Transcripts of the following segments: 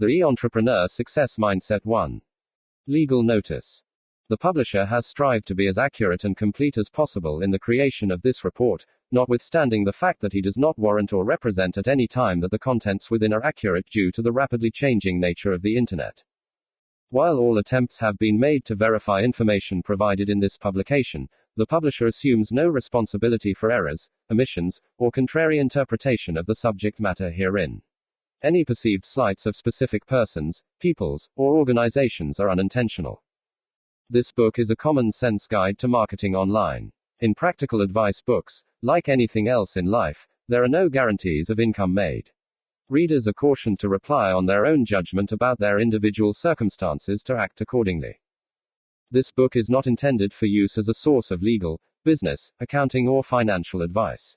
The E-Entrepreneur Success Mindset 1. Legal notice. The publisher has strived to be as accurate and complete as possible in the creation of this report, notwithstanding the fact that he does not warrant or represent at any time that the contents within are accurate due to the rapidly changing nature of the Internet. While all attempts have been made to verify information provided in this publication, the publisher assumes no responsibility for errors, omissions, or contrary interpretation of the subject matter herein. Any perceived slights of specific persons, peoples, or organizations are unintentional. This book is a common sense guide to marketing online. In practical advice books, like anything else in life, there are no guarantees of income made. Readers are cautioned to rely on their own judgment about their individual circumstances to act accordingly. This book is not intended for use as a source of legal, business, accounting, or financial advice.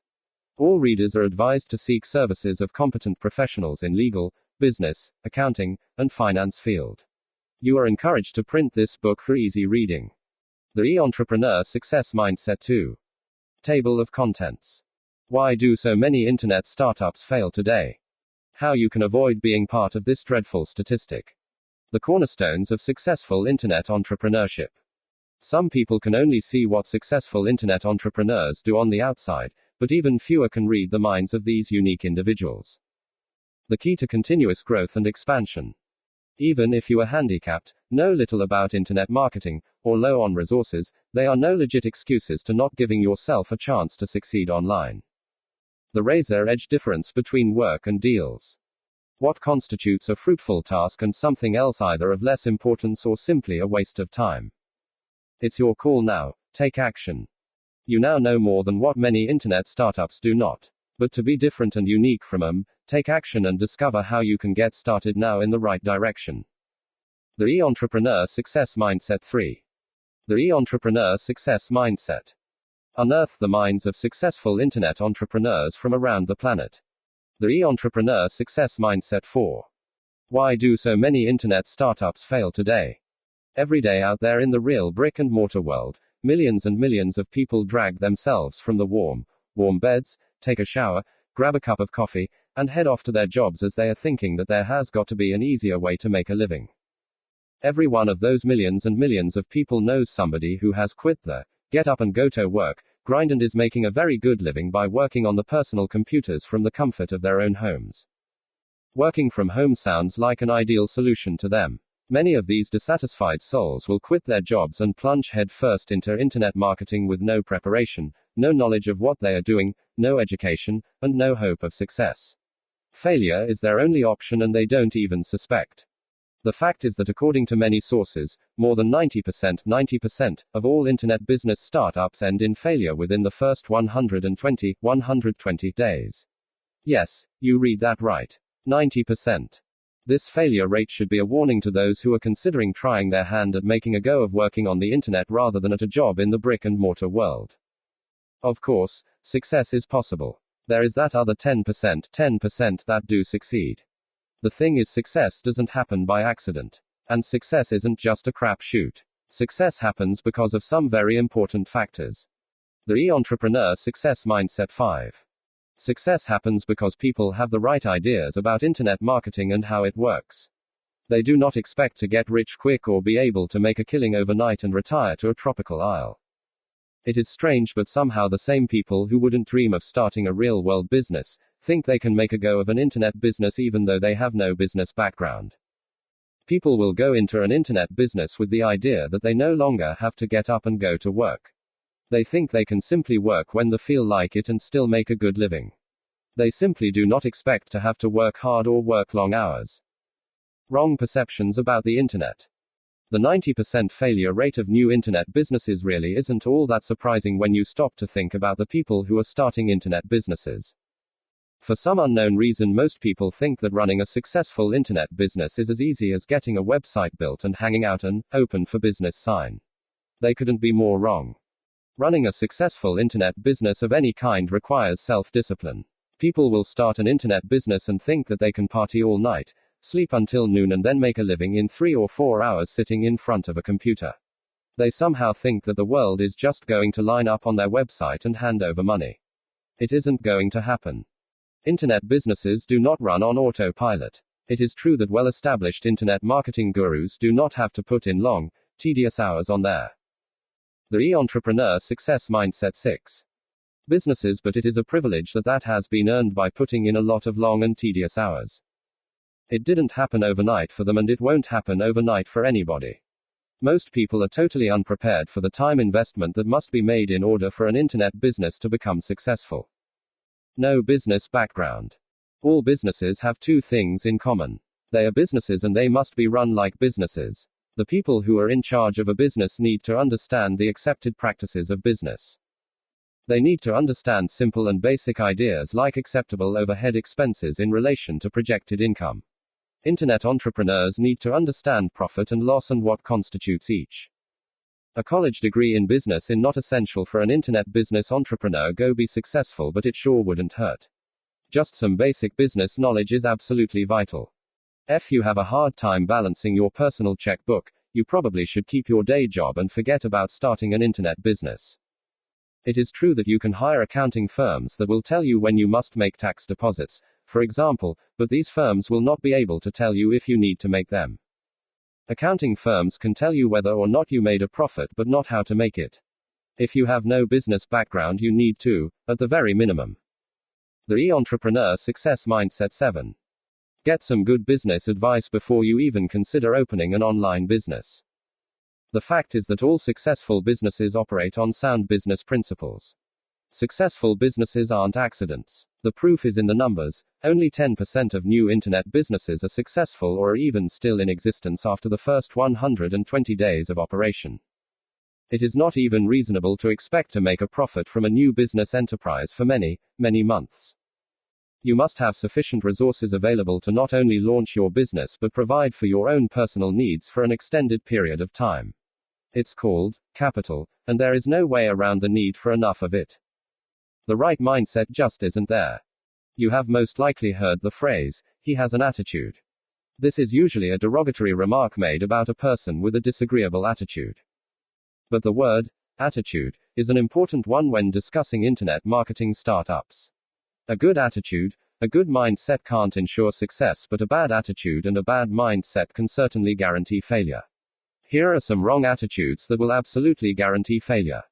All readers are advised to seek services of competent professionals in legal, business, accounting, and finance field. You are encouraged to print this book for easy reading. The E-Entrepreneur Success Mindset 2. Table of Contents. Why do so many internet startups fail today? How you can avoid being part of this dreadful statistic. The cornerstones of successful internet entrepreneurship. Some people can only see what successful internet entrepreneurs do on the outside, but even fewer can read the minds of these unique individuals. The key to continuous growth and expansion. Even if you are handicapped, know little about internet marketing, or low on resources, they are no legit excuses to not giving yourself a chance to succeed online. The razor-edge difference between work and deals. What constitutes a fruitful task and something else either of less importance or simply a waste of time? It's your call now. Take action. You now know more than what many internet startups do not. But to be different and unique from them, take action and discover how you can get started now in the right direction. The E-Entrepreneur Success Mindset 3. The E-Entrepreneur Success Mindset. Unearth the minds of successful internet entrepreneurs from around the planet. The E-Entrepreneur Success Mindset 4. Why do so many internet startups fail today? Every day out there in the real brick and mortar world, millions and millions of people drag themselves from the warm beds, take a shower, grab a cup of coffee, and head off to their jobs as they are thinking that there has got to be an easier way to make a living. Every one of those millions and millions of people knows somebody who has quit the get up and go to work grind and is making a very good living by working on the personal computers from the comfort of their own homes. Working from home sounds like an ideal solution to them. Many of these dissatisfied souls will quit their jobs and plunge headfirst into internet marketing with no preparation, no knowledge of what they are doing, no education, and no hope of success. Failure is their only option and they don't even suspect. The fact is that according to many sources, more than 90% of all internet business startups end in failure within the first 120 days. Yes, you read that right. 90%. This failure rate should be a warning to those who are considering trying their hand at making a go of working on the internet rather than at a job in the brick and mortar world. Of course, success is possible. There is that other 10% that do succeed. The thing is, success doesn't happen by accident. And success isn't just a crapshoot. Success happens because of some very important factors. The E-Entrepreneur Success Mindset 5. Success happens because people have the right ideas about internet marketing and how it works. They do not expect to get rich quick or be able to make a killing overnight and retire to a tropical isle. It is strange, but somehow the same people who wouldn't dream of starting a real-world business think they can make a go of an internet business even though they have no business background. People will go into an internet business with the idea that they no longer have to get up and go to work. They think they can simply work when they feel like it and still make a good living. They simply do not expect to have to work hard or work long hours. Wrong perceptions about the internet. The 90% failure rate of new internet businesses really isn't all that surprising when you stop to think about the people who are starting internet businesses. For some unknown reason, most people think that running a successful internet business is as easy as getting a website built and hanging out an open for business sign. They couldn't be more wrong. Running a successful internet business of any kind requires self-discipline. People will start an internet business and think that they can party all night, sleep until noon, and then make a living in 3 or 4 hours sitting in front of a computer. They somehow think that the world is just going to line up on their website and hand over money. It isn't going to happen. Internet businesses do not run on autopilot. It is true that well-established internet marketing gurus do not have to put in long, tedious hours on there. The e-entrepreneur success mindset 6. Businesses, but it is a privilege that has been earned by putting in a lot of long and tedious hours. It didn't happen overnight for them, and it won't happen overnight for anybody. Most people are totally unprepared for the time investment that must be made in order for an internet business to become successful. No business background. All businesses have two things in common. They are businesses and they must be run like businesses. The people who are in charge of a business need to understand the accepted practices of business. They need to understand simple and basic ideas like acceptable overhead expenses in relation to projected income. Internet entrepreneurs need to understand profit and loss and what constitutes each. A college degree in business is not essential for an internet business entrepreneur go be successful, but it sure wouldn't hurt. Just some basic business knowledge is absolutely vital. If you have a hard time balancing your personal checkbook, you probably should keep your day job and forget about starting an internet business. It is true that you can hire accounting firms that will tell you when you must make tax deposits, for example, but these firms will not be able to tell you if you need to make them. Accounting firms can tell you whether or not you made a profit, but not how to make it. If you have no business background, you need to, at the very minimum. The e-entrepreneur success mindset 7. Get some good business advice before you even consider opening an online business. The fact is that all successful businesses operate on sound business principles. Successful businesses aren't accidents. The proof is in the numbers. Only 10% of new internet businesses are successful or are even still in existence after the first 120 days of operation. It is not even reasonable to expect to make a profit from a new business enterprise for many, many months. You must have sufficient resources available to not only launch your business but provide for your own personal needs for an extended period of time. It's called capital, and there is no way around the need for enough of it. The right mindset just isn't there. You have most likely heard the phrase, "he has an attitude." This is usually a derogatory remark made about a person with a disagreeable attitude. But the word, attitude, is an important one when discussing internet marketing startups. A good attitude, a good mindset can't ensure success, but a bad attitude and a bad mindset can certainly guarantee failure. Here are some wrong attitudes that will absolutely guarantee failure.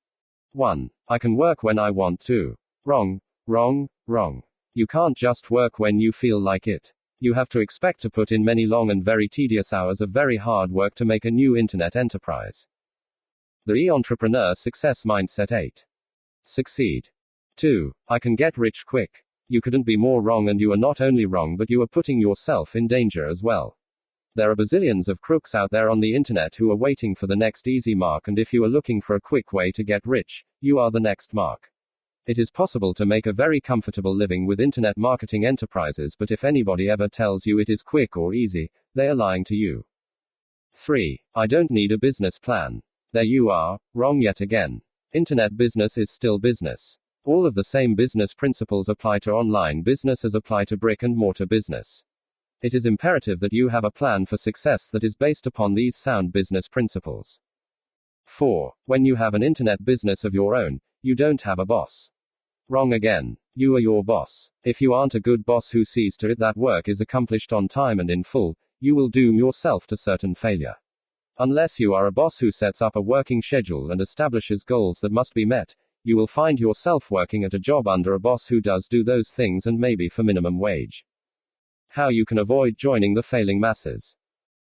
1. I can work when I want to. Wrong, wrong, wrong. You can't just work when you feel like it. You have to expect to put in many long and very tedious hours of very hard work to make a new internet enterprise. The e-entrepreneur success mindset 8. Succeed. 2. I can get rich quick. You couldn't be more wrong, and you are not only wrong but you are putting yourself in danger as well. There are bazillions of crooks out there on the internet who are waiting for the next easy mark, and if you are looking for a quick way to get rich, you are the next mark. It is possible to make a very comfortable living with internet marketing enterprises, but if anybody ever tells you it is quick or easy, they are lying to you. 3. I don't need a business plan. There you are, wrong yet again. Internet business is still business. All of the same business principles apply to online business as apply to brick and mortar business. It is imperative that you have a plan for success that is based upon these sound business principles. 4. When you have an internet business of your own, you don't have a boss. Wrong again. You are your boss. If you aren't a good boss who sees to it that work is accomplished on time and in full, you will doom yourself to certain failure. Unless you are a boss who sets up a working schedule and establishes goals that must be met, you will find yourself working at a job under a boss who does do those things and maybe for minimum wage. How you can avoid joining the failing masses.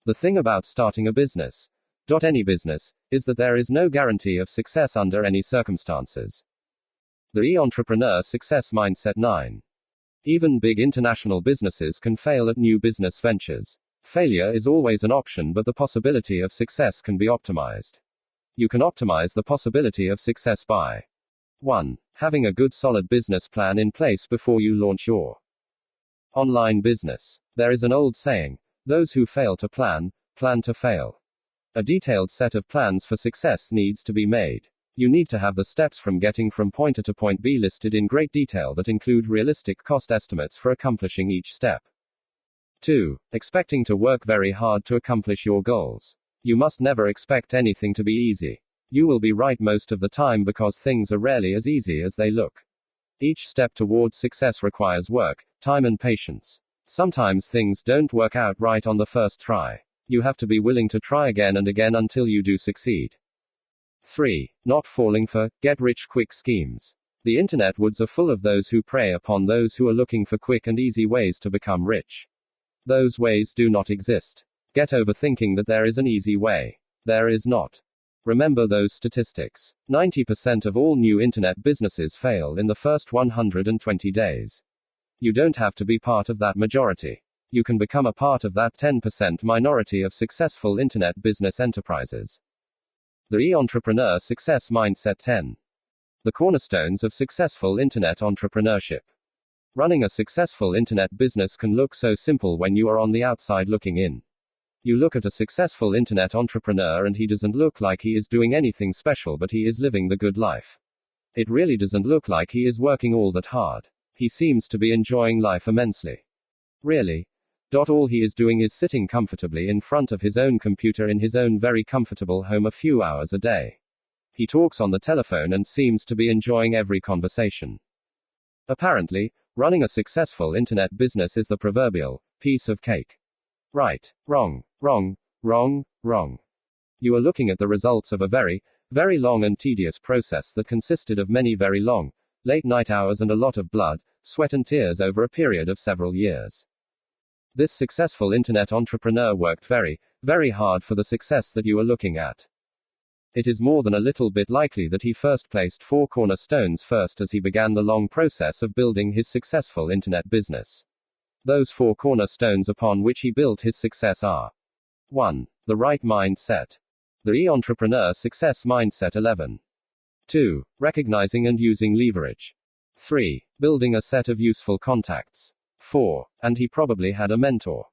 The thing about starting a business, any business, is that there is no guarantee of success under any circumstances. The e-entrepreneur success mindset 9. Even big international businesses can fail at new business ventures. Failure is always an option, but the possibility of success can be optimized. You can optimize the possibility of success by 1. Having a good solid business plan in place before you launch your online business. There is an old saying, those who fail to plan, plan to fail. A detailed set of plans for success needs to be made. You need to have the steps from getting from point A to point B listed in great detail that include realistic cost estimates for accomplishing each step. 2. Expecting to work very hard to accomplish your goals. You must never expect anything to be easy. You will be right most of the time because things are rarely as easy as they look. Each step towards success requires work, time and patience. Sometimes things don't work out right on the first try. You have to be willing to try again and again until you do succeed. 3. Not falling for get-rich-quick schemes. The internet woods are full of those who prey upon those who are looking for quick and easy ways to become rich. Those ways do not exist. Get over thinking that there is an easy way. There is not. Remember those statistics. 90% of all new internet businesses fail in the first 120 days. You don't have to be part of that majority. You can become a part of that 10% minority of successful internet business enterprises. The e-entrepreneur success mindset 10. The cornerstones of successful internet entrepreneurship. Running a successful internet business can look so simple when you are on the outside looking in. You look at a successful internet entrepreneur and he doesn't look like he is doing anything special, but he is living the good life. It really doesn't look like he is working all that hard. He seems to be enjoying life immensely. Really. All he is doing is sitting comfortably in front of his own computer in his own very comfortable home a few hours a day. He talks on the telephone and seems to be enjoying every conversation. Apparently, running a successful internet business is the proverbial piece of cake. Right, wrong, wrong, wrong, wrong. You are looking at the results of a very, very long and tedious process that consisted of many very long, late-night hours and a lot of blood, sweat and tears over a period of several years. This successful internet entrepreneur worked very, very hard for the success that you are looking at. It is more than a little bit likely that he first placed 4 cornerstones first as he began the long process of building his successful internet business. Those 4 cornerstones upon which he built his success are: 1. The right mindset. The e-entrepreneur success mindset 11. 2. Recognizing and using leverage. 3. Building a set of useful contacts. 4. And he probably had a mentor.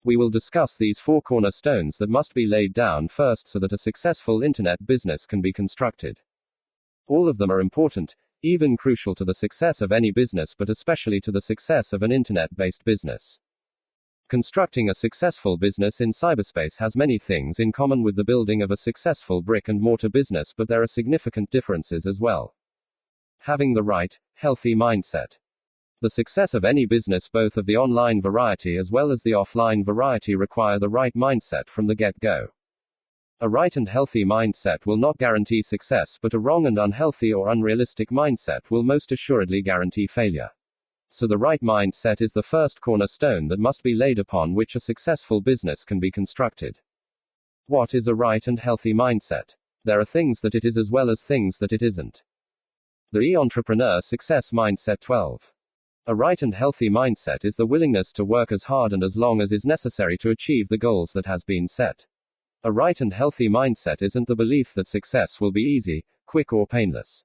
We will discuss these 4 cornerstones that must be laid down first so that a successful internet business can be constructed. All of them are important, even crucial to the success of any business, but especially to the success of an internet-based business. Constructing a successful business in cyberspace has many things in common with the building of a successful brick-and-mortar business, but there are significant differences as well. Having the right, healthy mindset. The success of any business, both of the online variety as well as the offline variety, require the right mindset from the get-go. A right and healthy mindset will not guarantee success, but a wrong and unhealthy or unrealistic mindset will most assuredly guarantee failure. So the right mindset is the first cornerstone that must be laid upon which a successful business can be constructed. What is a right and healthy mindset? There are things that it is as well as things that it isn't. The e-entrepreneur success mindset 12. A right and healthy mindset is the willingness to work as hard and as long as is necessary to achieve the goals that has been set. A right and healthy mindset isn't the belief that success will be easy, quick or painless.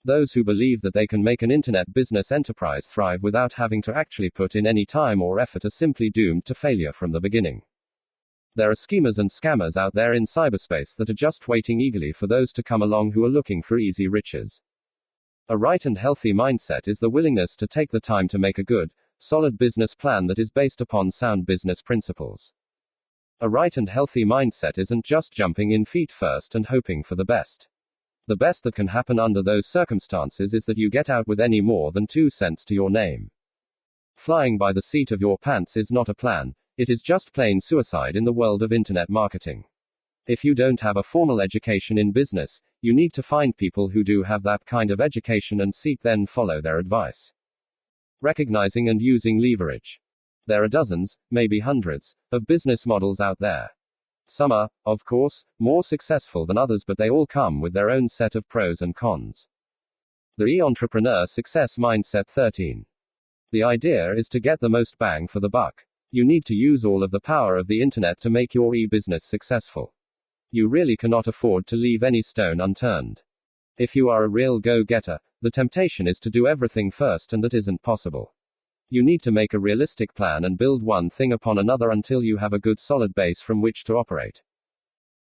Those who believe that they can make an internet business enterprise thrive without having to actually put in any time or effort are simply doomed to failure from the beginning. There are schemers and scammers out there in cyberspace that are just waiting eagerly for those to come along who are looking for easy riches. A right and healthy mindset is the willingness to take the time to make a good, solid business plan that is based upon sound business principles. A right and healthy mindset isn't just jumping in feet first and hoping for the best. The best that can happen under those circumstances is that you get out with any more than 2 cents to your name. Flying by the seat of your pants is not a plan, it is just plain suicide in the world of internet marketing. If you don't have a formal education in business, you need to find people who do have that kind of education and then follow their advice. Recognizing and using leverage. There are dozens, maybe hundreds, of business models out there. Some are, of course, more successful than others, but they all come with their own set of pros and cons. The e-entrepreneur success mindset 13. The idea is to get the most bang for the buck. You need to use all of the power of the internet to make your e-business successful. You really cannot afford to leave any stone unturned. If you are a real go-getter, the temptation is to do everything first, and that isn't possible. You need to make a realistic plan and build one thing upon another until you have a good solid base from which to operate.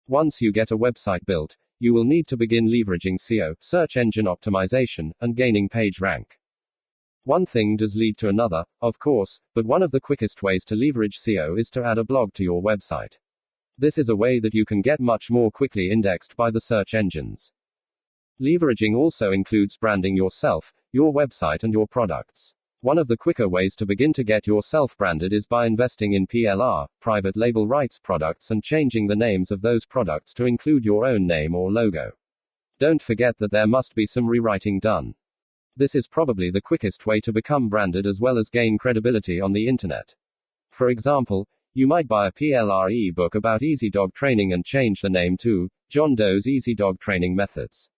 Once you get a website built, you will need to begin leveraging SEO, search engine optimization, and gaining page rank. One thing does lead to another, of course, but one of the quickest ways to leverage SEO is to add a blog to your website. This is a way that you can get much more quickly indexed by the search engines. Leveraging also includes branding yourself, your website and your products. One of the quicker ways to begin to get yourself branded is by investing in PLR, private label rights products, and changing the names of those products to include your own name or logo. Don't forget that there must be some rewriting done. This is probably the quickest way to become branded as well as gain credibility on the internet. For example, you might buy a PLR eBook about easy dog training and change the name to John Doe's Easy Dog Training Methods.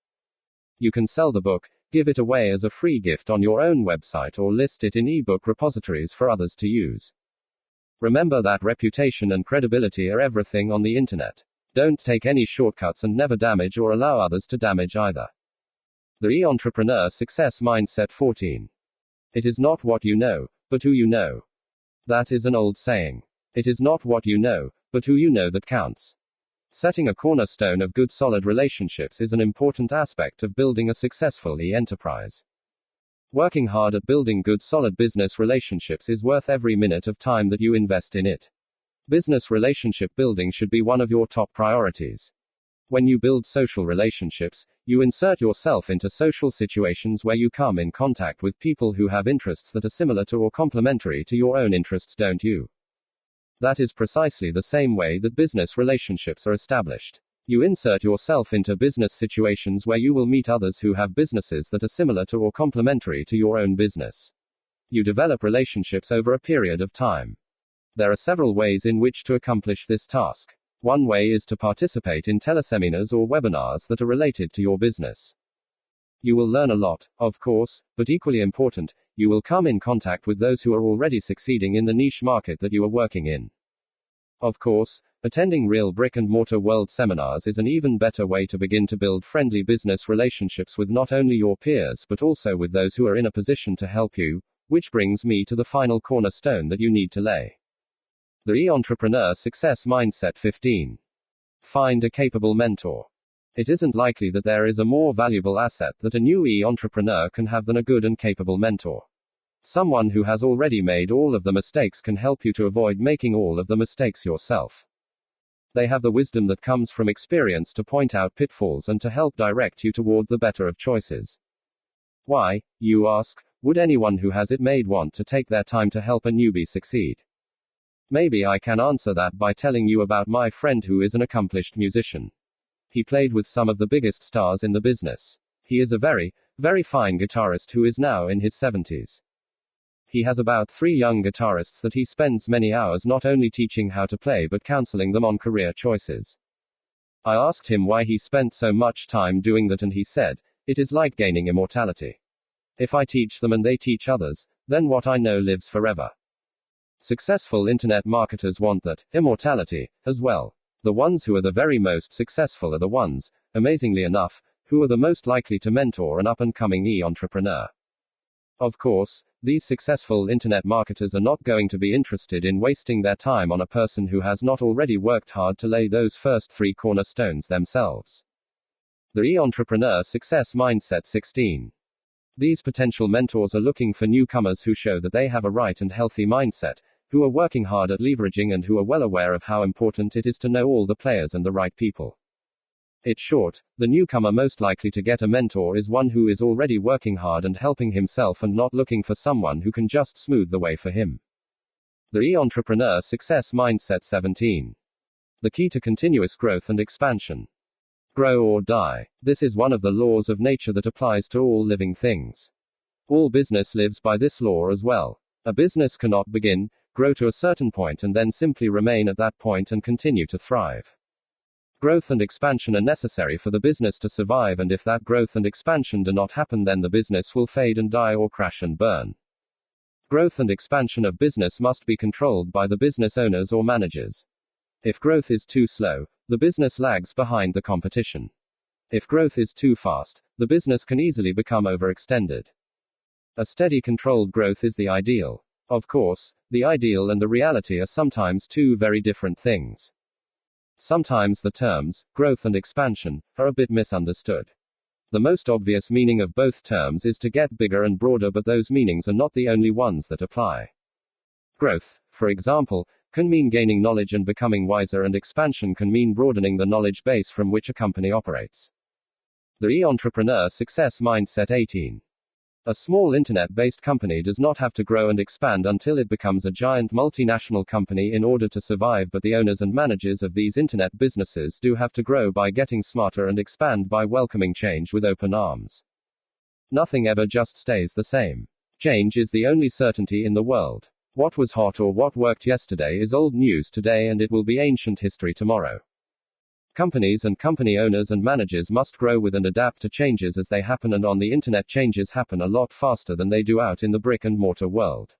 You can sell the book, give it away as a free gift on your own website, or list it in ebook repositories for others to use. Remember that reputation and credibility are everything on the internet. Don't take any shortcuts and never damage or allow others to damage either. The E-Entrepreneur Success Mindset 14. It is not what you know, but who you know. That is an old saying. It is not what you know, but who you know that counts. Setting a cornerstone of good solid relationships is an important aspect of building a successful e-enterprise. Working hard at building good solid business relationships is worth every minute of time that you invest in it. Business relationship building should be one of your top priorities. When you build social relationships, you insert yourself into social situations where you come in contact with people who have interests that are similar to or complementary to your own interests, don't you? That is precisely the same way that business relationships are established. You insert yourself into business situations where you will meet others who have businesses that are similar to or complementary to your own business. You develop relationships over a period of time. There are several ways in which to accomplish this task. One way is to participate in teleseminars or webinars that are related to your business. You will learn a lot, of course, but equally important, you will come in contact with those who are already succeeding in the niche market that you are working in. Of course, attending real brick-and-mortar world seminars is an even better way to begin to build friendly business relationships with not only your peers but also with those who are in a position to help you, which brings me to the final cornerstone that you need to lay. The E-Entrepreneur Success Mindset 15. Find a capable mentor. It isn't likely that there is a more valuable asset that a new e-entrepreneur can have than a good and capable mentor. Someone who has already made all of the mistakes can help you to avoid making all of the mistakes yourself. They have the wisdom that comes from experience to point out pitfalls and to help direct you toward the better of choices. Why, you ask, would anyone who has it made want to take their time to help a newbie succeed? Maybe I can answer that by telling you about my friend who is an accomplished musician. He played with some of the biggest stars in the business. He is a very, very fine guitarist who is now in his 70s. He has about 3 young guitarists that he spends many hours not only teaching how to play but counseling them on career choices. I asked him why he spent so much time doing that, and he said, "It is like gaining immortality. If I teach them and they teach others, then what I know lives forever." Successful internet marketers want that immortality as well. The ones who are the very most successful are the ones, amazingly enough, who are the most likely to mentor an up-and-coming e-entrepreneur. Of course, these successful internet marketers are not going to be interested in wasting their time on a person who has not already worked hard to lay those first 3 cornerstones themselves. The E-Entrepreneur Success Mindset 16. These potential mentors are looking for newcomers who show that they have a right and healthy mindset, who are working hard at leveraging and who are well aware of how important it is to know all the players and the right people. In short, the newcomer most likely to get a mentor is one who is already working hard and helping himself and not looking for someone who can just smooth the way for him. The E-Entrepreneur Success Mindset 17. The key to continuous growth and expansion. Grow or die. This is one of the laws of nature that applies to all living things. All business lives by this law as well. A business cannot begin, grow to a certain point and then simply remain at that point and continue to thrive. Growth and expansion are necessary for the business to survive, and if that growth and expansion do not happen, then the business will fade and die or crash and burn. Growth and expansion of business must be controlled by the business owners or managers. If growth is too slow, the business lags behind the competition. If growth is too fast, the business can easily become overextended. A steady controlled growth is the ideal. Of course, the ideal and the reality are sometimes two very different things. Sometimes the terms, growth and expansion, are a bit misunderstood. The most obvious meaning of both terms is to get bigger and broader, but those meanings are not the only ones that apply. Growth, for example, can mean gaining knowledge and becoming wiser, and expansion can mean broadening the knowledge base from which a company operates. The E-Entrepreneur Success Mindset 18. A small internet-based company does not have to grow and expand until it becomes a giant multinational company in order to survive, but the owners and managers of these internet businesses do have to grow by getting smarter and expand by welcoming change with open arms. Nothing ever just stays the same. Change is the only certainty in the world. What was hot or what worked yesterday is old news today, and it will be ancient history tomorrow. Companies and company owners and managers must grow with and adapt to changes as they happen, and on the internet changes happen a lot faster than they do out in the brick and mortar world.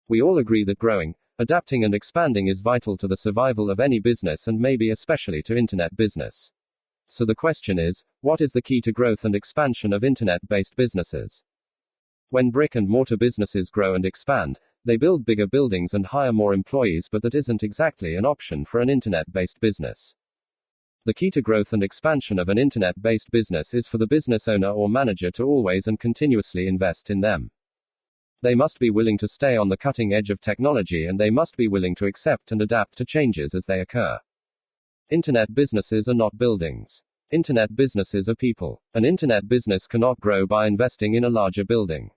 We all agree that growing, adapting and expanding is vital to the survival of any business, and maybe especially to internet business. So the question is, what is the key to growth and expansion of internet-based businesses? When brick and mortar businesses grow and expand, they build bigger buildings and hire more employees, but that isn't exactly an option for an internet-based business. The key to growth and expansion of an internet-based business is for the business owner or manager to always and continuously invest in them. They must be willing to stay on the cutting edge of technology, and they must be willing to accept and adapt to changes as they occur. Internet businesses are not buildings. Internet businesses are people. An internet business cannot grow by investing in a larger building.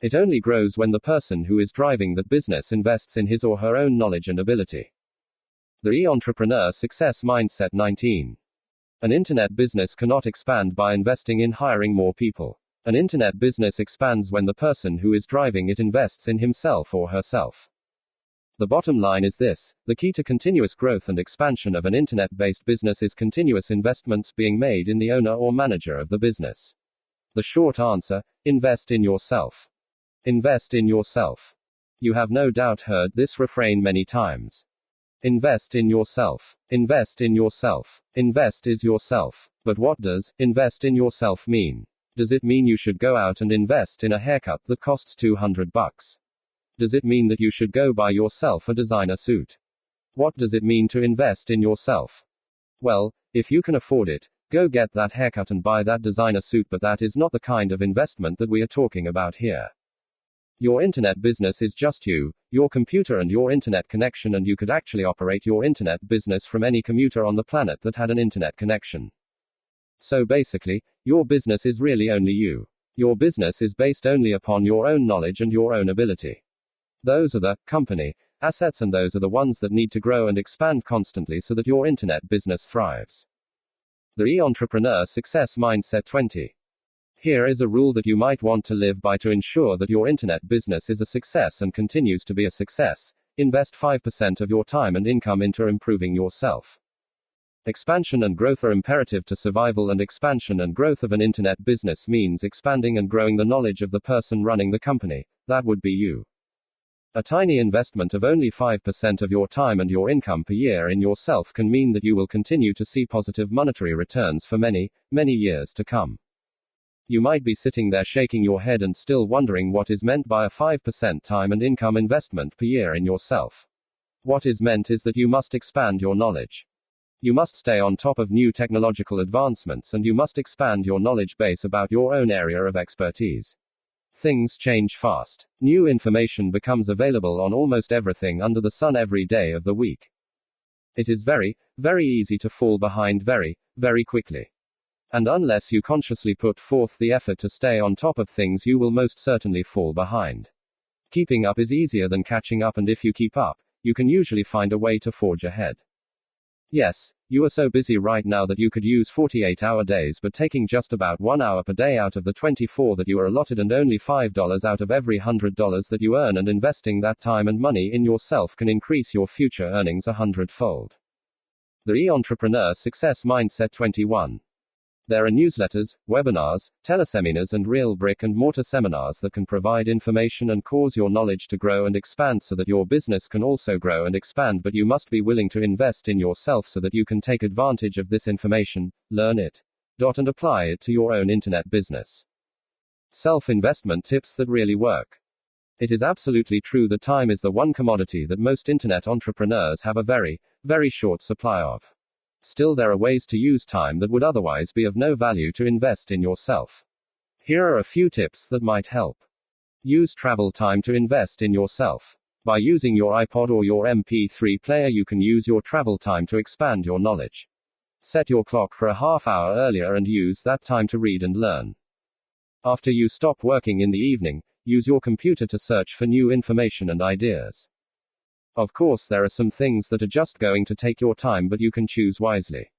It only grows when the person who is driving that business invests in his or her own knowledge and ability. The Entrepreneur Success Mindset 19. An internet business cannot expand by investing in hiring more people. An internet business expands when the person who is driving it invests in himself or herself. The bottom line is this: the key to continuous growth and expansion of an internet-based business is continuous investments being made in the owner or manager of the business. The short answer: invest in yourself. Invest in yourself. You have no doubt heard this refrain many times. Invest in yourself. Invest in yourself. Invest is yourself. But what does invest in yourself mean? Does it mean you should go out and invest in a haircut that costs $200? Does it mean that you should go buy yourself a designer suit? What does it mean to invest in yourself? Well, if you can afford it, go get that haircut and buy that designer suit, but that is not the kind of investment that we are talking about here. Your internet business is just you, your computer and your internet connection, and you could actually operate your internet business from any commuter on the planet that had an internet connection. So basically, your business is really only you. Your business is based only upon your own knowledge and your own ability. Those are the company assets, and those are the ones that need to grow and expand constantly so that your internet business thrives. The Entrepreneur Success Mindset 20. Here is a rule that you might want to live by to ensure that your internet business is a success and continues to be a success. Invest 5% of your time and income into improving yourself. Expansion and growth are imperative to survival, and expansion and growth of an internet business means expanding and growing the knowledge of the person running the company. That would be you. A tiny investment of only 5% of your time and your income per year in yourself can mean that you will continue to see positive monetary returns for many, many years to come. You might be sitting there shaking your head and still wondering what is meant by a 5% time and income investment per year in yourself. What is meant is that you must expand your knowledge. You must stay on top of new technological advancements, and you must expand your knowledge base about your own area of expertise. Things change fast. New information becomes available on almost everything under the sun every day of the week. It is very, very easy to fall behind very, very quickly. And unless you consciously put forth the effort to stay on top of things, you will most certainly fall behind. Keeping up is easier than catching up, and if you keep up, you can usually find a way to forge ahead. Yes, you are so busy right now that you could use 48-hour days, but taking just about 1 hour per day out of the 24 that you are allotted, and only $5 out of every $100 that you earn, and investing that time and money in yourself can increase your future earnings 100-fold. The Entrepreneur Success Mindset 21. There are newsletters, webinars, teleseminars, and real brick-and-mortar seminars that can provide information and cause your knowledge to grow and expand so that your business can also grow and expand, but you must be willing to invest in yourself so that you can take advantage of this information, learn it, and apply it to your own internet business. Self-investment tips that really work. It is absolutely true that time is the one commodity that most internet entrepreneurs have a very, very short supply of. Still, there are ways to use time that would otherwise be of no value to invest in yourself. Here are a few tips that might help. Use travel time to invest in yourself. By using your iPod or your MP3 player, you can use your travel time to expand your knowledge. Set your clock for a half hour earlier and use that time to read and learn. After you stop working in the evening, use your computer to search for new information and ideas. Of course, there are some things that are just going to take your time, but you can choose wisely.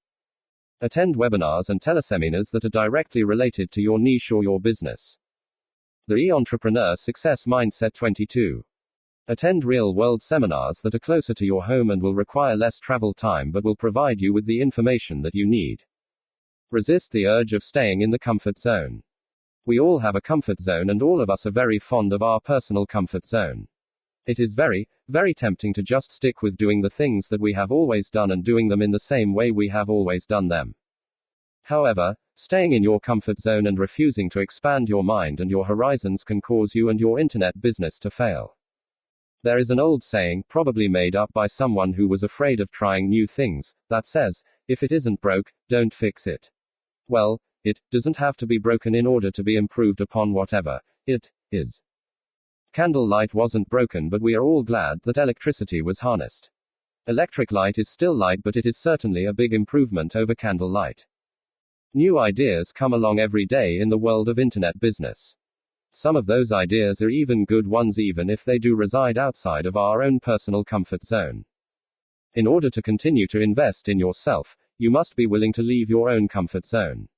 Attend webinars and teleseminars that are directly related to your niche or your business. The e-Entrepreneur Success Mindset 22. Attend real-world seminars that are closer to your home and will require less travel time but will provide you with the information that you need. Resist the urge of staying in the comfort zone. We all have a comfort zone and all of us are very fond of our personal comfort zone. It is very, very tempting to just stick with doing the things that we have always done and doing them in the same way we have always done them. However, staying in your comfort zone and refusing to expand your mind and your horizons can cause you and your internet business to fail. There is an old saying, probably made up by someone who was afraid of trying new things, that says, if it isn't broke, don't fix it. Well, it doesn't have to be broken in order to be improved upon whatever it is. Candle light wasn't broken, but we are all glad that electricity was harnessed. Electric light is still light, but it is certainly a big improvement over candle light. New ideas come along every day in the world of internet business. Some of those ideas are even good ones, even if they do reside outside of our own personal comfort zone. In order to continue to invest in yourself, you must be willing to leave your own comfort zone.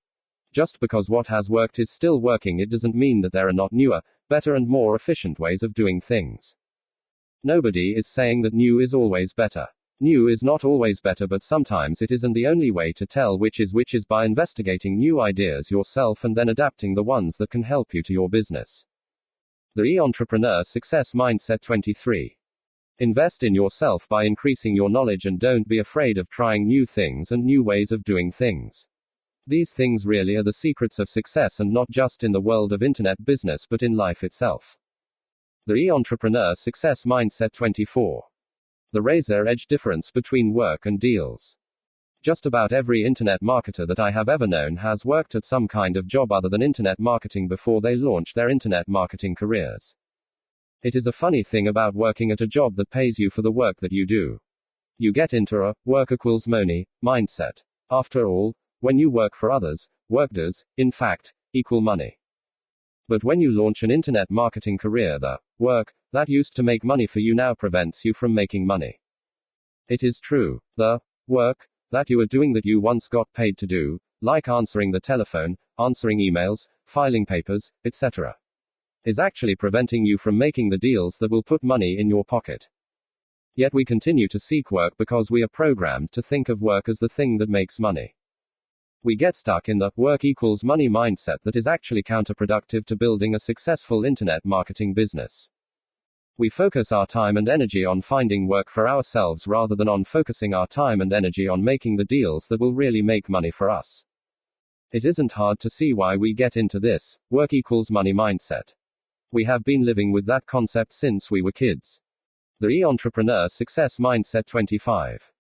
Just because what has worked is still working, it doesn't mean that there are not newer, better and more efficient ways of doing things. Nobody is saying that new is always better. New is not always better, but sometimes it isn't. The only way to tell which is by investigating new ideas yourself and then adapting the ones that can help you to your business. The e-Entrepreneur Success Mindset 23. Invest in yourself by increasing your knowledge and don't be afraid of trying new things and new ways of doing things. These things really are the secrets of success, and not just in the world of internet business but in life itself. The e-Entrepreneur Success Mindset 24. The razor-edge difference between work and deals. Just about every internet marketer that I have ever known has worked at some kind of job other than internet marketing before they launched their internet marketing careers. It is a funny thing about working at a job that pays you for the work that you do. You get into a work equals money mindset. After all, when you work for others, work does, in fact, equal money. But when you launch an internet marketing career, the work that used to make money for you now prevents you from making money. It is true, the work that you are doing that you once got paid to do, like answering the telephone, answering emails, filing papers, etc., is actually preventing you from making the deals that will put money in your pocket. Yet we continue to seek work because we are programmed to think of work as the thing that makes money. We get stuck in the work equals money mindset that is actually counterproductive to building a successful internet marketing business. We focus our time and energy on finding work for ourselves rather than on focusing our time and energy on making the deals that will really make money for us. It isn't hard to see why we get into this work equals money mindset. We have been living with that concept since we were kids. The e-Entrepreneur Success Mindset 25.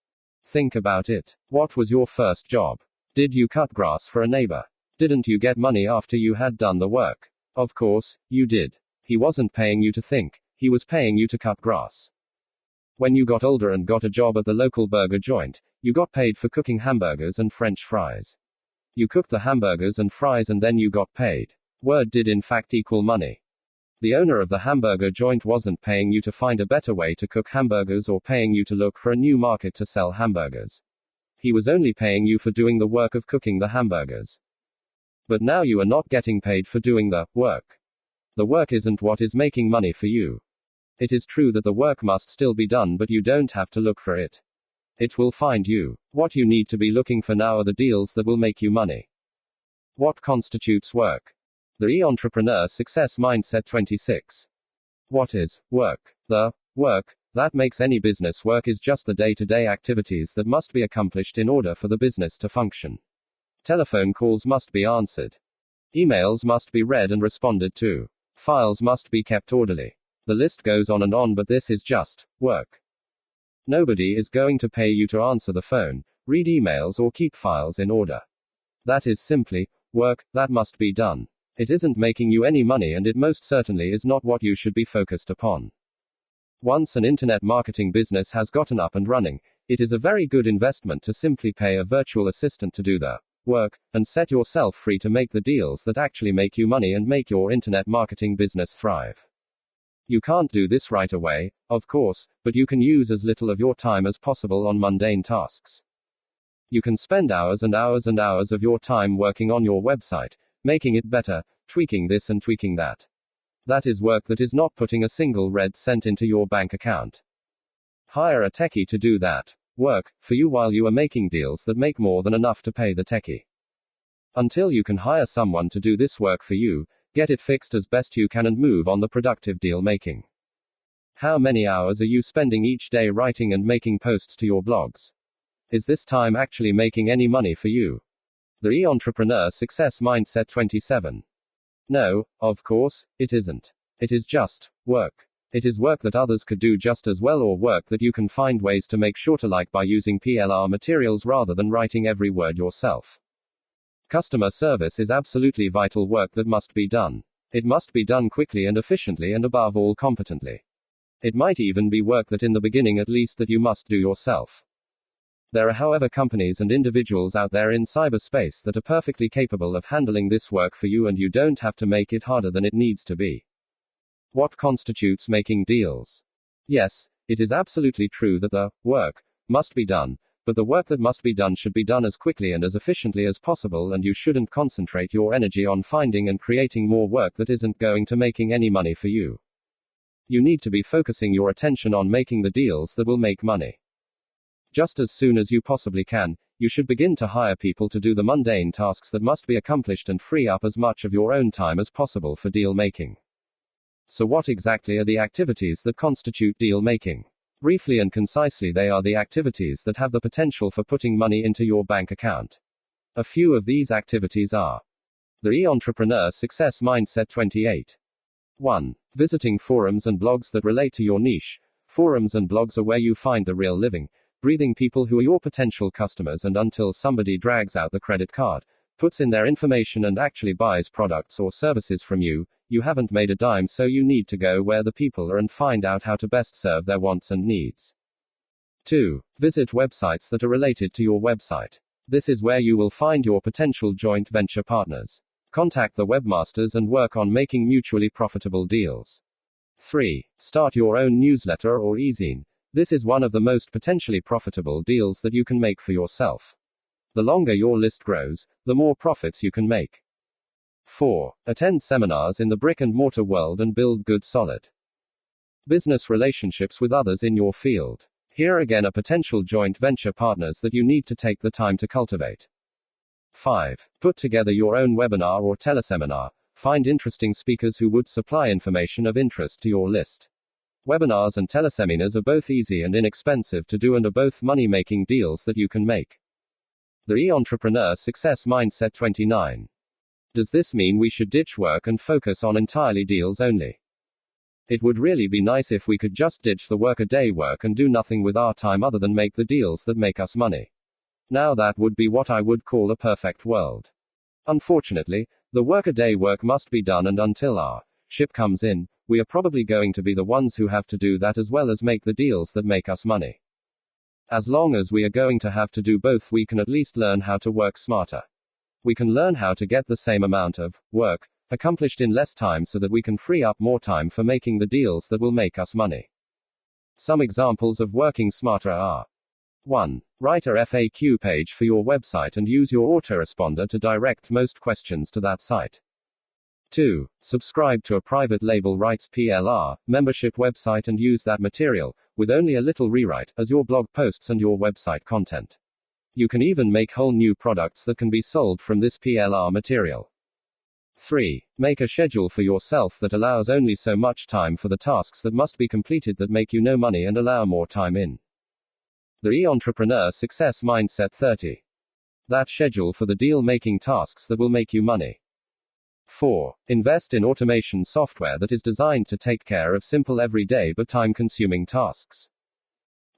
Think about it. What was your first job? Did you cut grass for a neighbor? Didn't you get money after you had done the work? Of course, you did. He wasn't paying you to think, he was paying you to cut grass. When you got older and got a job at the local burger joint, you got paid for cooking hamburgers and French fries. You cooked the hamburgers and fries and then you got paid. Word did in fact equal money. The owner of the hamburger joint wasn't paying you to find a better way to cook hamburgers or paying you to look for a new market to sell hamburgers. He was only paying you for doing the work of cooking the hamburgers. But now you are not getting paid for doing the work. The work isn't what is making money for you. It is true that the work must still be done, but you don't have to look for it. It will find you. What you need to be looking for now are the deals that will make you money. What constitutes work? The e-Entrepreneur Success Mindset 26. What is work? The work that makes any business work is just the day-to-day activities that must be accomplished in order for the business to function. Telephone calls must be answered. Emails must be read and responded to. Files must be kept orderly. The list goes on, but this is just work. Nobody is going to pay you to answer the phone, read emails or keep files in order. That is simply work that must be done. It isn't making you any money, and it most certainly is not what you should be focused upon. Once an internet marketing business has gotten up and running, it is a very good investment to simply pay a virtual assistant to do the work, and set yourself free to make the deals that actually make you money and make your internet marketing business thrive. You can't do this right away, of course, but you can use as little of your time as possible on mundane tasks. You can spend hours and hours and hours of your time working on your website, making it better, tweaking this and tweaking that. That is work that is not putting a single red cent into your bank account. Hire a techie to do that work for you while you are making deals that make more than enough to pay the techie. Until you can hire someone to do this work for you, get it fixed as best you can and move on the productive deal making. How many hours are you spending each day writing and making posts to your blogs? Is this time actually making any money for you? The Entrepreneur Success Mindset 27. No, of course, it isn't. It is just work. It is work that others could do just as well, or work that you can find ways to make shorter, like by using PLR materials rather than writing every word yourself. Customer service is absolutely vital work that must be done. It must be done quickly and efficiently, and above all competently. It might even be work that in the beginning at least that you must do yourself. There are, however, companies and individuals out there in cyberspace that are perfectly capable of handling this work for you, and you don't have to make it harder than it needs to be. What constitutes making deals? Yes, it is absolutely true that the work must be done, but the work that must be done should be done as quickly and as efficiently as possible, and you shouldn't concentrate your energy on finding and creating more work that isn't going to making any money for you. You need to be focusing your attention on making the deals that will make money. Just as soon as you possibly can, you should begin to hire people to do the mundane tasks that must be accomplished and free up as much of your own time as possible for deal making. So what exactly are the activities that constitute deal making? Briefly and concisely, they are the activities that have the potential for putting money into your bank account. A few of these activities are: the Entrepreneur Success Mindset 28. 1. Visiting forums and blogs that relate to your niche. Forums and blogs are where you find the real living, breathing people who are your potential customers, and until somebody drags out the credit card, puts in their information, and actually buys products or services from you, you haven't made a dime, so you need to go where the people are and find out how to best serve their wants and needs. 2. Visit websites that are related to your website. This is where you will find your potential joint venture partners. Contact the webmasters and work on making mutually profitable deals. 3. Start your own newsletter or e-zine. This is one of the most potentially profitable deals that you can make for yourself. The longer your list grows, the more profits you can make. 4. Attend seminars in the brick-and-mortar world and build good solid business relationships with others in your field. Here again are potential joint venture partners that you need to take the time to cultivate. 5. Put together your own webinar or teleseminar. Find interesting speakers who would supply information of interest to your list. Webinars and teleseminars are both easy and inexpensive to do and are both money-making deals that you can make. The Entrepreneur Success Mindset 29. Does this mean we should ditch work and focus on entirely deals only? It would really be nice if we could just ditch the work-a-day work and do nothing with our time other than make the deals that make us money. Now that would be what I would call a perfect world. Unfortunately, the work-a-day work must be done, and until our ship comes in, we are probably going to be the ones who have to do that as well as make the deals that make us money. As long as we are going to have to do both, we can at least learn how to work smarter. We can learn how to get the same amount of work accomplished in less time so that we can free up more time for making the deals that will make us money. Some examples of working smarter are: 1. Write a FAQ page for your website and use your autoresponder to direct most questions to that site. 2. Subscribe to a private label rights PLR membership website and use that material, with only a little rewrite, as your blog posts and your website content. You can even make whole new products that can be sold from this PLR material. 3. Make a schedule for yourself that allows only so much time for the tasks that must be completed that make you no money and allow more time in. The Entrepreneur Success Mindset 30. That schedule for the deal-making tasks that will make you money. 4. Invest in automation software that is designed to take care of simple everyday but time-consuming tasks.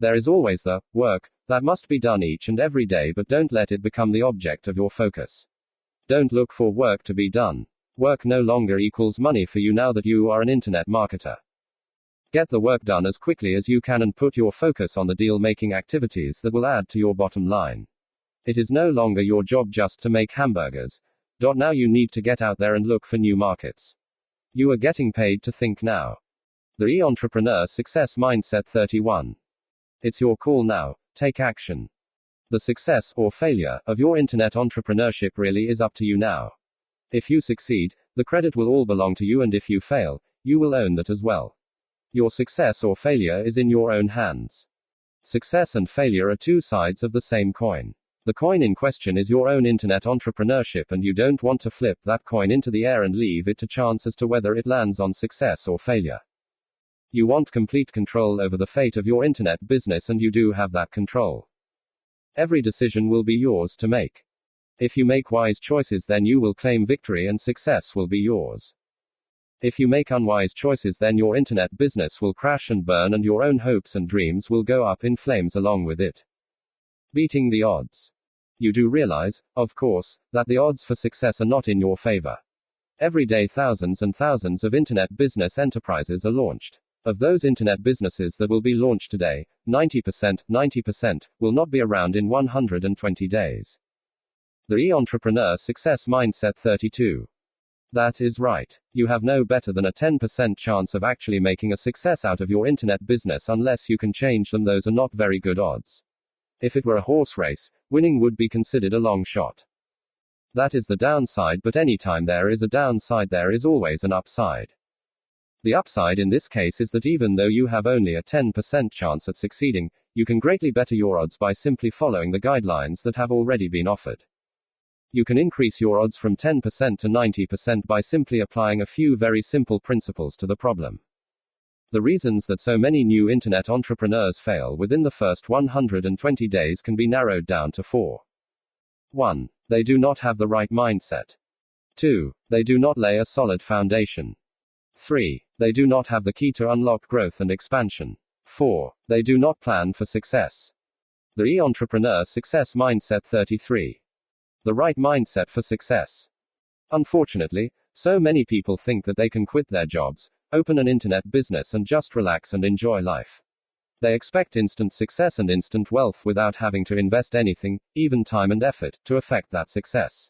There is always the work that must be done each and every day, but don't let it become the object of your focus. Don't look for work to be done. Work no longer equals money for you now that you are an internet marketer. Get the work done as quickly as you can and put your focus on the deal-making activities that will add to your bottom line. It is no longer your job just to make hamburgers. Now you need to get out there and look for new markets. You are getting paid to think now. The e-entrepreneur success mindset 31. It's your call now. Take action. The success, or failure, of your internet entrepreneurship really is up to you now. If you succeed, the credit will all belong to you, and if you fail, you will own that as well. Your success or failure is in your own hands. Success and failure are two sides of the same coin. The coin in question is your own internet entrepreneurship, and you don't want to flip that coin into the air and leave it to chance as to whether it lands on success or failure. You want complete control over the fate of your internet business, and you do have that control. Every decision will be yours to make. If you make wise choices, then you will claim victory and success will be yours. If you make unwise choices, then your internet business will crash and burn, and your own hopes and dreams will go up in flames along with it. Beating the odds. You do realize, of course, that the odds for success are not in your favor. Every day thousands and thousands of internet business enterprises are launched. Of those internet businesses that will be launched today, 90% will not be around in 120 days. The e-entrepreneur success mindset 32. That is right. You have no better than a 10% chance of actually making a success out of your internet business unless you can change them. Those are not very good odds. If it were a horse race, winning would be considered a long shot. That is the downside, but anytime there is a downside, there is always an upside. The upside in this case is that even though you have only a 10% chance at succeeding, you can greatly better your odds by simply following the guidelines that have already been offered. You can increase your odds from 10% to 90% by simply applying a few very simple principles to the problem. The reasons that so many new internet entrepreneurs fail within the first 120 days can be narrowed down to 4. 1. They do not have the right mindset. 2. They do not lay a solid foundation. 3. They do not have the key to unlock growth and expansion. 4. They do not plan for success. The e-entrepreneur success mindset 33. The right mindset for success. Unfortunately, so many people think that they can quit their jobs, open an internet business, and just relax and enjoy life. They expect instant success and instant wealth without having to invest anything, even time and effort, to affect that success.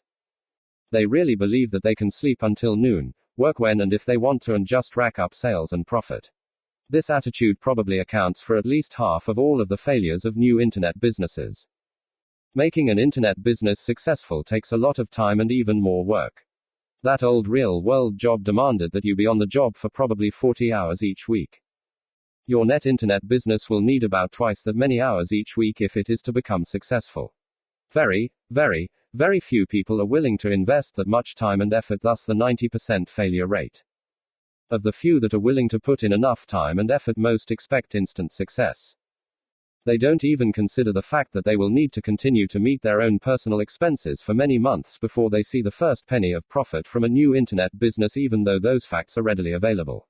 They really believe that they can sleep until noon, work when and if they want to, and just rack up sales and profit. This attitude probably accounts for at least half of all of the failures of new internet businesses. Making an internet business successful takes a lot of time and even more work. That old real-world job demanded that you be on the job for probably 40 hours each week. Your net internet business will need about twice that many hours each week if it is to become successful. Very, very, very few people are willing to invest that much time and effort, thus the 90% failure rate. Of the few that are willing to put in enough time and effort, most expect instant success. They don't even consider the fact that they will need to continue to meet their own personal expenses for many months before they see the first penny of profit from a new internet business, even though those facts are readily available.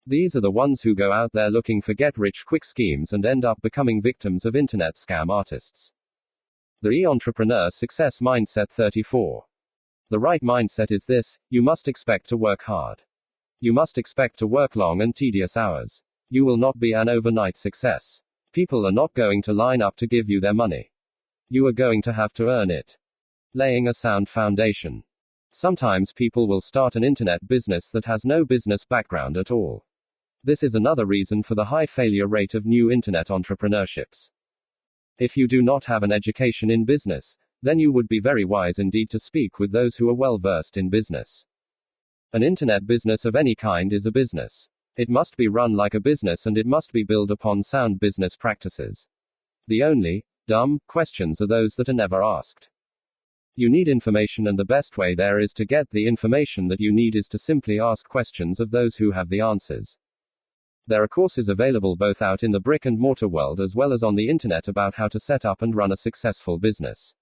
These are the ones who go out there looking for get-rich-quick schemes and end up becoming victims of internet scam artists. The e-entrepreneur success mindset 34. The right mindset is this: you must expect to work hard. You must expect to work long and tedious hours. You will not be an overnight success. People are not going to line up to give you their money. You are going to have to earn it. Laying a sound foundation. Sometimes people will start an internet business that has no business background at all. This is another reason for the high failure rate of new internet entrepreneurships. If you do not have an education in business, then you would be very wise indeed to speak with those who are well versed in business. An internet business of any kind is a business. It must be run like a business, and it must be built upon sound business practices. The only dumb questions are those that are never asked. You need information, and the best way there is to get the information that you need is to simply ask questions of those who have the answers. There are courses available both out in the brick and mortar world as well as on the internet about how to set up and run a successful business.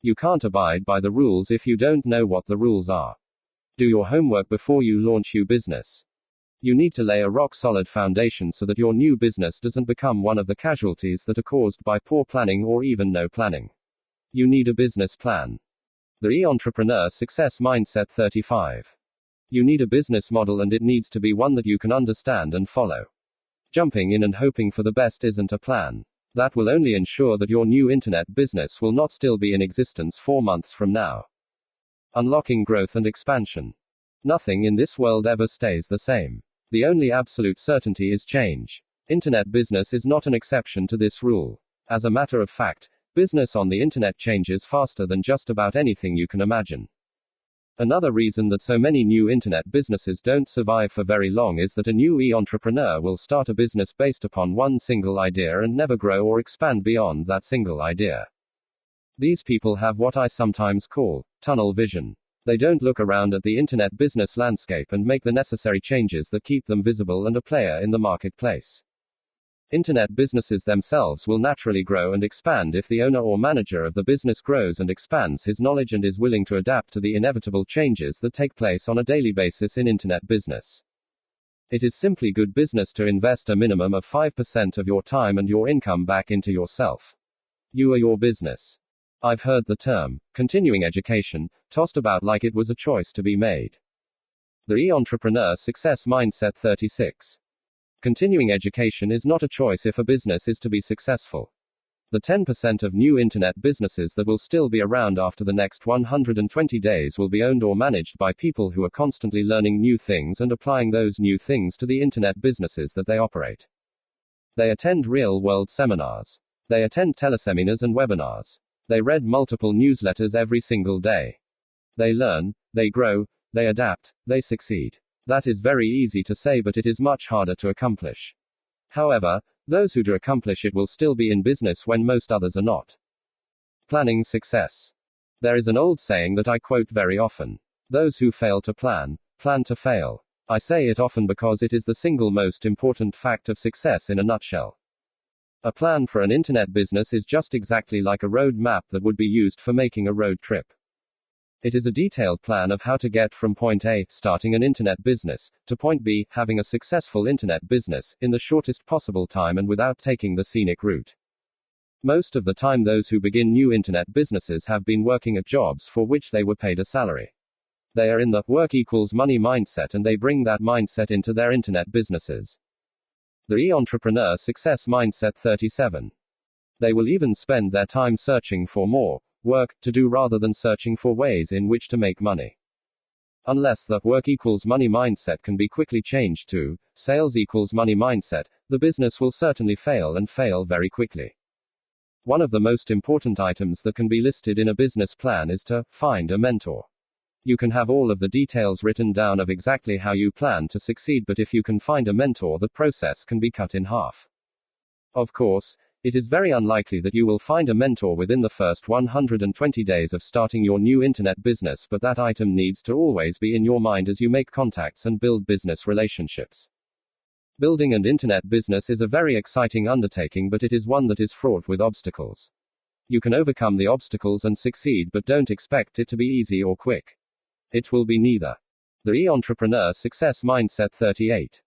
You can't abide by the rules if you don't know what the rules are. Do your homework before you launch your business. You need to lay a rock-solid foundation so that your new business doesn't become one of the casualties that are caused by poor planning or even no planning. You need a business plan. The e-entrepreneur success mindset 35. You need a business model, and it needs to be one that you can understand and follow. Jumping in and hoping for the best isn't a plan. That will only ensure that your new internet business will not still be in existence 4 months from now. Unlocking growth and expansion. Nothing in this world ever stays the same. The only absolute certainty is change. Internet business is not an exception to this rule. As a matter of fact, business on the internet changes faster than just about anything you can imagine. Another reason that so many new internet businesses don't survive for very long is that a new entrepreneur will start a business based upon one single idea and never grow or expand beyond that single idea. These people have what I sometimes call tunnel vision. They don't look around at the internet business landscape and make the necessary changes that keep them visible and a player in the marketplace. Internet businesses themselves will naturally grow and expand if the owner or manager of the business grows and expands his knowledge and is willing to adapt to the inevitable changes that take place on a daily basis in internet business. It is simply good business to invest a minimum of 5% of your time and your income back into yourself. You are your business. I've heard the term continuing education tossed about like it was a choice to be made. The Entrepreneur Success Mindset 36. Continuing education is not a choice if a business is to be successful. The 10% of new internet businesses that will still be around after the next 120 days will be owned or managed by people who are constantly learning new things and applying those new things to the internet businesses that they operate. They attend real-world seminars. They attend teleseminars and webinars. They read multiple newsletters every single day. They learn, they grow, they adapt, they succeed. That is very easy to say, but it is much harder to accomplish. However, those who do accomplish it will still be in business when most others are not. Planning success. There is an old saying that I quote very often. Those who fail to plan to fail. I say it often because it is the single most important fact of success in a nutshell. A plan for an internet business is just exactly like a road map that would be used for making a road trip. It is a detailed plan of how to get from point A, starting an internet business, to point B, having a successful internet business, in the shortest possible time and without taking the scenic route. Most of the time, those who begin new internet businesses have been working at jobs for which they were paid a salary. They are in the work equals money mindset and they bring that mindset into their internet businesses. The Entrepreneur Success Mindset 37. They will even spend their time searching for more work to do rather than searching for ways in which to make money. Unless the work equals money mindset can be quickly changed to sales equals money mindset, the business will certainly fail and fail very quickly. One of the most important items that can be listed in a business plan is to find a mentor. You can have all of the details written down of exactly how you plan to succeed, but if you can find a mentor, the process can be cut in half. Of course, it is very unlikely that you will find a mentor within the first 120 days of starting your new internet business, but that item needs to always be in your mind as you make contacts and build business relationships. Building an internet business is a very exciting undertaking, but it is one that is fraught with obstacles. You can overcome the obstacles and succeed, but don't expect it to be easy or quick. It will be neither. The Entrepreneur Success Mindset 38.